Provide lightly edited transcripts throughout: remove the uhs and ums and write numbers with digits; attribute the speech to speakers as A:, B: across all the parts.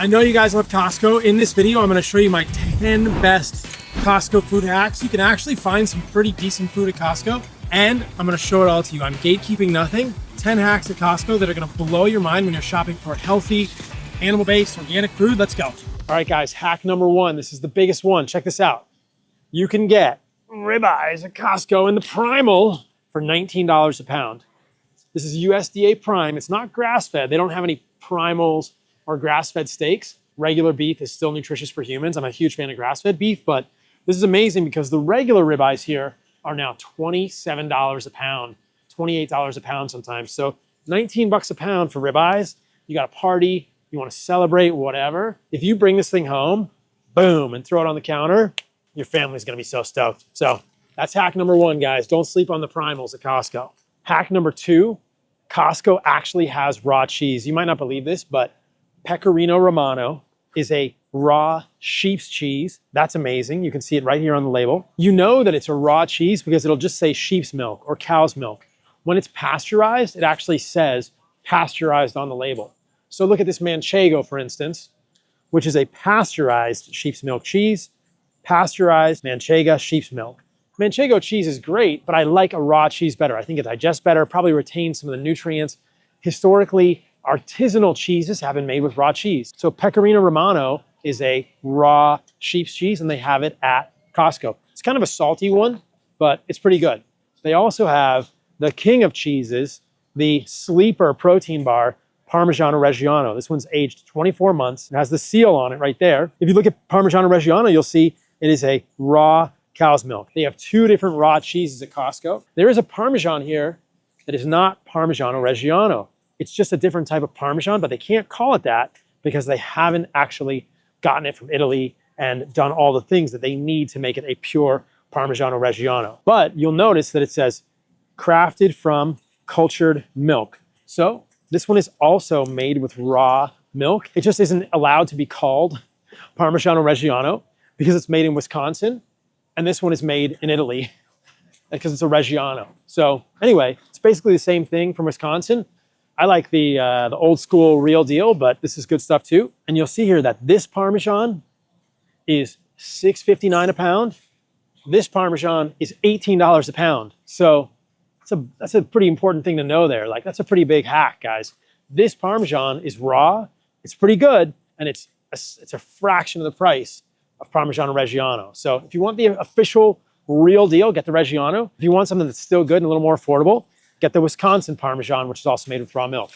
A: I know you guys love Costco. In this video, I'm gonna show you my 10 best Costco food hacks. You can actually find some pretty decent food at Costco, and I'm gonna show it all to you. I'm gatekeeping nothing. 10 hacks at Costco that are gonna blow your mind when you're shopping for healthy, animal-based, organic food. Let's go. All right, guys, hack number one. This is the biggest one. Check this out. You can get ribeyes at Costco in the Primal for $19 a pound. This is USDA Prime. It's not grass-fed. They don't have any primals or grass-fed steaks. Regular beef is still nutritious for humans. I'm a huge fan of grass-fed beef, but this is amazing because the regular ribeyes here are now $27 a pound, $28 a pound sometimes. So 19 bucks a pound for ribeyes. You got a party, you want to celebrate, whatever. If you bring this thing home, boom, and throw it on the counter, your family's gonna be so stoked. So that's hack number one, guys. Don't sleep on the primals at Costco. Hack number two, Costco actually has raw cheese. You might not believe this, but Pecorino Romano is a raw sheep's cheese. That's amazing. You can see it right here on the label. You know that it's a raw cheese because it'll just say sheep's milk or cow's milk. When it's pasteurized, it actually says pasteurized on the label. So look at this Manchego, for instance, which is a pasteurized sheep's milk cheese. Pasteurized Manchego sheep's milk. Manchego cheese is great, but I like a raw cheese better. I think it digests better, probably retains some of the nutrients. Historically, artisanal cheeses have been made with raw cheese. So Pecorino Romano is a raw sheep's cheese, and they have it at Costco. It's kind of a salty one, but it's pretty good. They also have the king of cheeses, the sleeper protein bar, Parmigiano Reggiano. This one's aged 24 months. It has the seal on it right there. If you look at Parmigiano Reggiano, you'll see it is a raw cow's milk. They have two different raw cheeses at Costco. There is a Parmesan here that is not Parmigiano Reggiano. It's just a different type of Parmesan, but they can't call it that because they haven't actually gotten it from Italy and done all the things that they need to make it a pure Parmigiano Reggiano. But you'll notice that it says crafted from cultured milk. So this one is also made with raw milk. It just isn't allowed to be called Parmigiano Reggiano because it's made in Wisconsin, and this one is made in Italy because it's a Reggiano. So anyway, it's basically the same thing from Wisconsin. I like the old school real deal, but this is good stuff too. And you'll see here that this Parmesan is $6.59 a pound. This Parmesan is $18 a pound. So that's a pretty important thing to know there. Like, that's a pretty big hack, guys. This Parmesan is raw, it's pretty good, and it's a fraction of the price of Parmigiano Reggiano. So if you want the official real deal, get the Reggiano. If you want something that's still good and a little more affordable, get the Wisconsin Parmesan, which is also made with raw milk.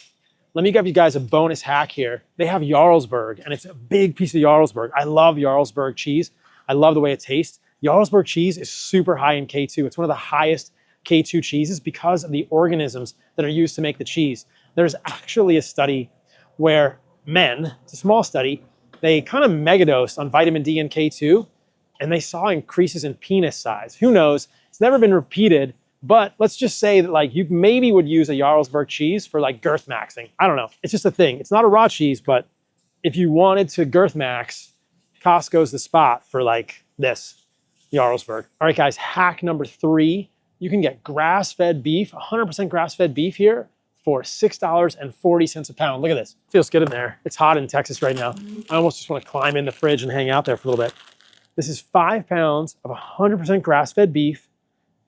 A: Let me give you guys a bonus hack here. They have Jarlsberg, and it's a big piece of Jarlsberg. I love Jarlsberg cheese. I love the way it tastes. Jarlsberg cheese is super high in K2. It's one of the highest K2 cheeses because of the organisms that are used to make the cheese. There's actually a study where men, it's a small study, they kind of megadosed on vitamin D and K2, and they saw increases in penis size. Who knows? It's never been repeated, but let's just say that, like, you maybe would use a Jarlsberg cheese for like girth maxing. I don't know. It's just a thing. It's not a raw cheese, but if you wanted to girth max, Costco's the spot for like this Jarlsberg. All right, guys, hack number three. You can get grass-fed beef, 100% grass-fed beef here for $6.40 a pound. Look at this. Feels good in there. It's hot in Texas right now. I almost just want to climb in the fridge and hang out there for a little bit. This is 5 pounds of 100% grass-fed beef,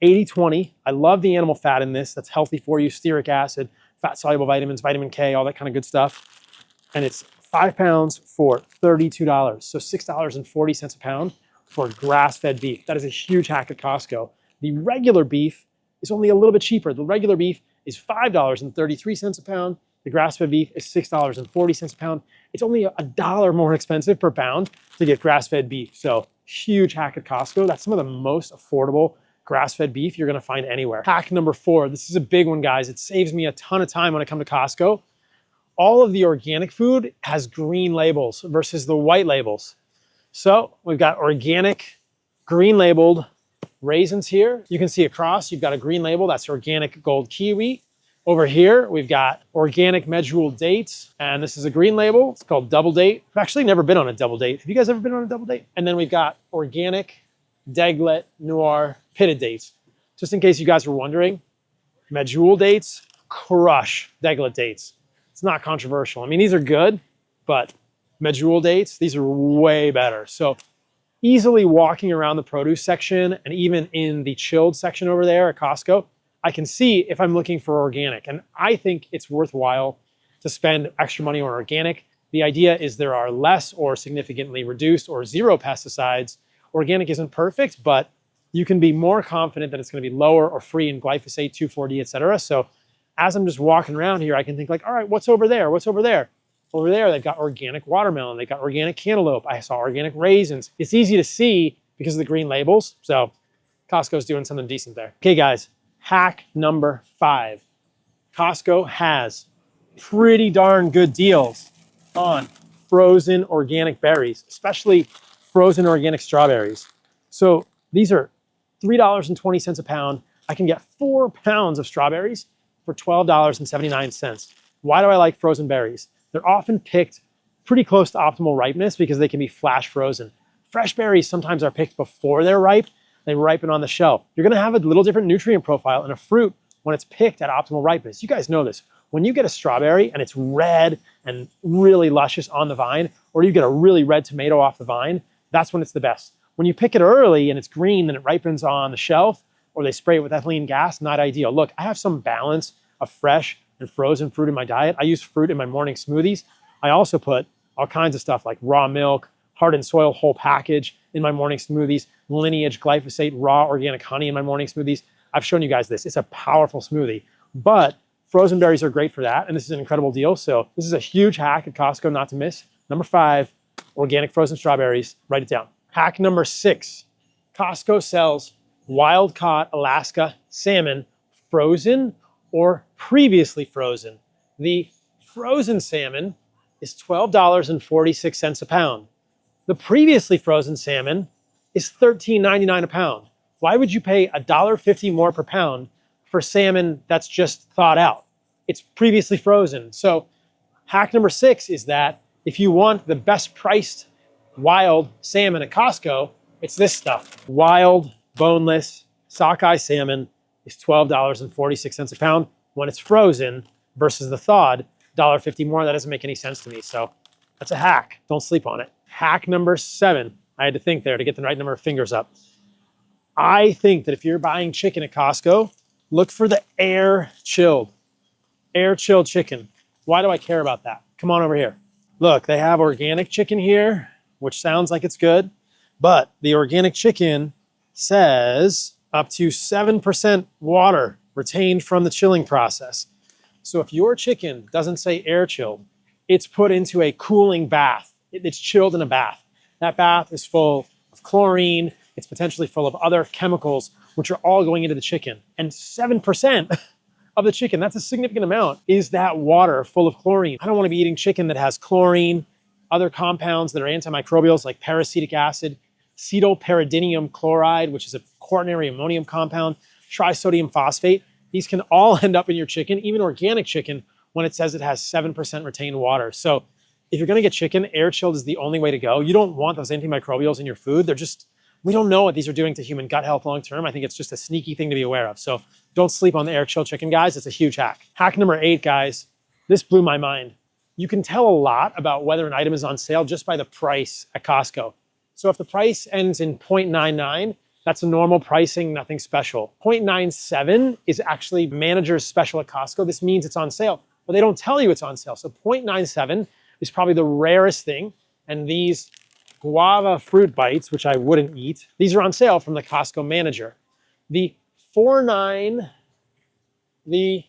A: 80-20. I love the animal fat in this. That's healthy for you. Stearic acid, fat-soluble vitamins, vitamin K, all that kind of good stuff. And it's 5 pounds for $32. So $6.40 a pound for grass-fed beef. That is a huge hack at Costco. The regular beef is only a little bit cheaper. The regular beef is $5.33 a pound. The grass-fed beef is $6.40 a pound. It's only $1 more expensive per pound to get grass-fed beef. So huge hack at Costco. That's some of the most affordable grass-fed beef you're gonna find anywhere. Hack number four, this is a big one, guys. It saves me a ton of time when I come to Costco. All of the organic food has green labels versus the white labels. So we've got organic, green labeled raisins here. You can see across, you've got a green label, that's organic gold kiwi. Over here, we've got organic medjool dates, and this is a green label. It's called Double Date. I've actually never been on a double date. Have you guys ever been on a double date? And then we've got organic Deglet Noir pitted dates. Just in case you guys were wondering, medjool dates crush Deglet dates. It's not controversial. I mean, these are good, but medjool dates, these are way better. So easily walking around the produce section and even in the chilled section over there at Costco, I can see if I'm looking for organic. And I think it's worthwhile to spend extra money on organic. The idea is there are less or significantly reduced or zero pesticides. Organic isn't perfect, but you can be more confident that it's going to be lower or free in glyphosate, 2,4-D, et cetera. So as I'm just walking around here, I can think like, all right, what's over there? What's over there? Over there, they've got organic watermelon. They've got organic cantaloupe. I saw organic raisins. It's easy to see because of the green labels. So Costco's doing something decent there. Okay, guys, hack number 5. Costco has pretty darn good deals on frozen organic berries, especially frozen organic strawberries. So these are $3.20 a pound. I can get 4 pounds of strawberries for $12.79. Why do I like frozen berries? They're often picked pretty close to optimal ripeness because they can be flash frozen. Fresh berries sometimes are picked before they're ripe. They ripen on the shelf. You're gonna have a little different nutrient profile in a fruit when it's picked at optimal ripeness. You guys know this. When you get a strawberry and it's red and really luscious on the vine, or you get a really red tomato off the vine, that's when it's the best. When you pick it early and it's green and it ripens on the shelf, or they spray it with ethylene gas, not ideal. Look, I have some balance of fresh and frozen fruit in my diet. I use fruit in my morning smoothies. I also put all kinds of stuff like raw milk, hardened soil whole package in my morning smoothies, lineage glyphosate, raw organic honey in my morning smoothies. I've shown you guys this. It's a powerful smoothie, but frozen berries are great for that. And this is an incredible deal. So this is a huge hack at Costco not to miss. Number 5, organic frozen strawberries. Write it down. Hack number 6, Costco sells wild caught Alaska salmon, frozen or previously frozen. The frozen salmon is $12.46 a pound. The previously frozen salmon is $13.99 a pound. Why would you pay $1.50 more per pound for salmon that's just thawed out? It's previously frozen. So hack number 6 is that if you want the best priced wild salmon at Costco, it's this stuff. Wild, boneless, sockeye salmon is $12.46 a pound when it's frozen versus the thawed $1.50 more. That doesn't make any sense to me. So that's a hack. Don't sleep on it. Hack number 7. I had to think there to get the right number of fingers up. I think that if you're buying chicken at Costco, look for the air chilled chicken. Why do I care about that? Come on over here. Look, they have organic chicken here, which sounds like it's good, but the organic chicken says up to 7% water retained from the chilling process. So if your chicken doesn't say air chilled, it's put into a cooling bath. It's chilled in a bath. That bath is full of chlorine. It's potentially full of other chemicals, which are all going into the chicken. And 7% of the chicken, that's a significant amount, is that water full of chlorine. I don't want to be eating chicken that has chlorine, other compounds that are antimicrobials like peracetic acid, cetylpyridinium chloride, which is a quaternary ammonium compound, trisodium phosphate. These can all end up in your chicken, even organic chicken, when it says it has 7% retained water. So if you're gonna get chicken, air chilled is the only way to go. You don't want those antimicrobials in your food. We don't know what these are doing to human gut health long-term. I think it's just a sneaky thing to be aware of. So don't sleep on the air chilled chicken, guys. It's a huge hack. Hack number 8, guys. This blew my mind. You can tell a lot about whether an item is on sale just by the price at Costco. So if the price ends in 0.99, that's a normal pricing, nothing special. 0.97 is actually manager's special at Costco. This means it's on sale, but they don't tell you it's on sale. So 0.97 is probably the rarest thing. And these guava fruit bites, which I wouldn't eat, these are on sale from the Costco manager. The 4.9, the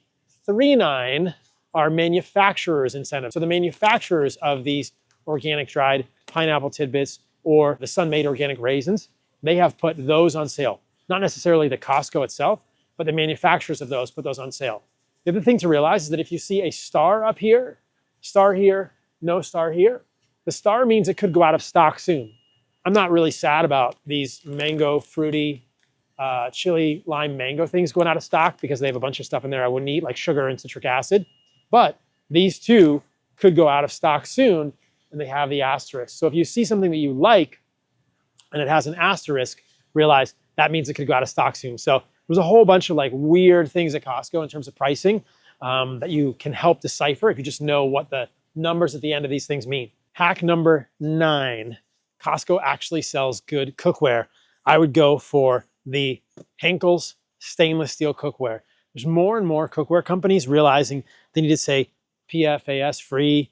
A: 3.9 are manufacturer's incentives. So the manufacturers of these organic dried pineapple tidbits or the sun-made organic raisins, they have put those on sale. Not necessarily the Costco itself, but the manufacturers of those put those on sale. The other thing to realize is that if you see a star up here, no star here, the star means it could go out of stock soon. I'm not really sad about these mango, fruity, chili, lime, mango things going out of stock because they have a bunch of stuff in there I wouldn't eat, like sugar and citric acid. But these two could go out of stock soon, and they have the asterisk. So if you see something that you like and it has an asterisk, realize that means it could go out of stock soon. So there's a whole bunch of like weird things at Costco in terms of pricing that you can help decipher if you just know what the numbers at the end of these things mean. Hack number 9. Costco actually sells good cookware. I would go for the Henkel's stainless steel cookware. There's more and more cookware companies realizing they need to say PFAS free,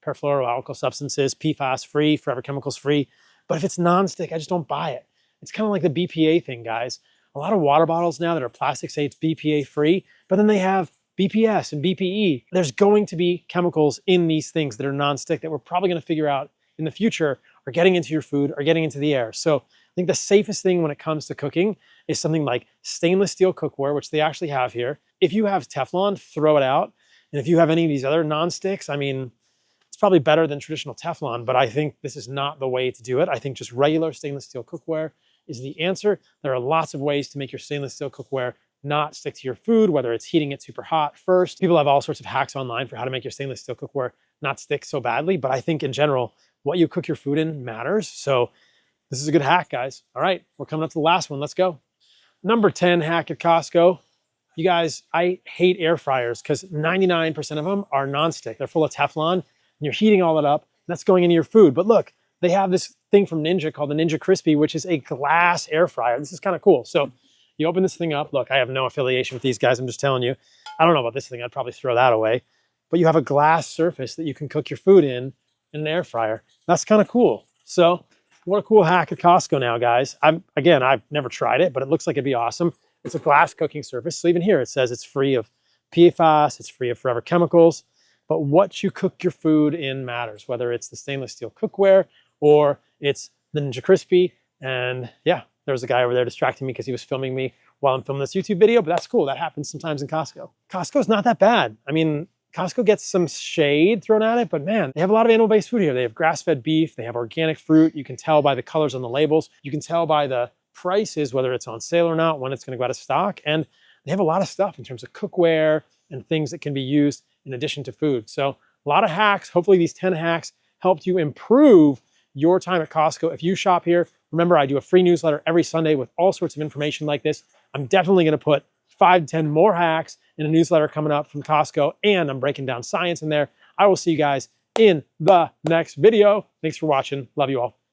A: perfluoroalkyl substances, PFAS free, forever chemicals free. But if it's nonstick, I just don't buy it. It's kind of like the BPA thing, guys. A lot of water bottles now that are plastic say it's BPA free, but then they have BPS and BPE. There's going to be chemicals in these things that are nonstick that we're probably going to figure out in the future are getting into your food or getting into the air. So I think the safest thing when it comes to cooking is something like stainless steel cookware, which they actually have here. If you have Teflon, throw it out. And if you have any of these other nonsticks, I mean, it's probably better than traditional Teflon, but I think this is not the way to do it. I think just regular stainless steel cookware is the answer. There are lots of ways to make your stainless steel cookware not stick to your food, whether it's heating it super hot first. People have all sorts of hacks online for how to make your stainless steel cookware not stick so badly, but I think in general, what you cook your food in matters. So this is a good hack, guys. All right, we're coming up to the last one. Let's go. Number 10 hack at Costco. You guys, I hate air fryers because 99% of them are nonstick. They're full of Teflon, and you're heating all that up, and that's going into your food. But look, they have this thing from Ninja called the Ninja Crispy, which is a glass air fryer. This is kind of cool. So you open this thing up. Look, I have no affiliation with these guys. I'm just telling you. I don't know about this thing. I'd probably throw that away. But you have a glass surface that you can cook your food in an air fryer. That's kind of cool. So what a cool hack at Costco now, guys. Again, I've never tried it, but it looks like it'd be awesome. It's a glass cooking surface. So even here, it says it's free of PFAS, it's free of forever chemicals. But what you cook your food in matters, whether it's the stainless steel cookware or it's the Ninja Crispy. And yeah, there was a guy over there distracting me because he was filming me while I'm filming this YouTube video, but that's cool. That happens sometimes in Costco. Costco's not that bad. I mean, Costco gets some shade thrown at it, but man, they have a lot of animal-based food here. They have grass-fed beef, they have organic fruit. You can tell by the colors on the labels. You can tell by the prices, whether it's on sale or not, when it's gonna go out of stock. And they have a lot of stuff in terms of cookware and things that can be used in addition to food. So a lot of hacks. Hopefully these 10 hacks helped you improve your time at Costco. If you shop here, remember I do a free newsletter every Sunday with all sorts of information like this. I'm definitely gonna put 5 to 10 more hacks in a newsletter coming up from Costco, and I'm breaking down science in there. I will see you guys in the next video. Thanks for watching. Love you all.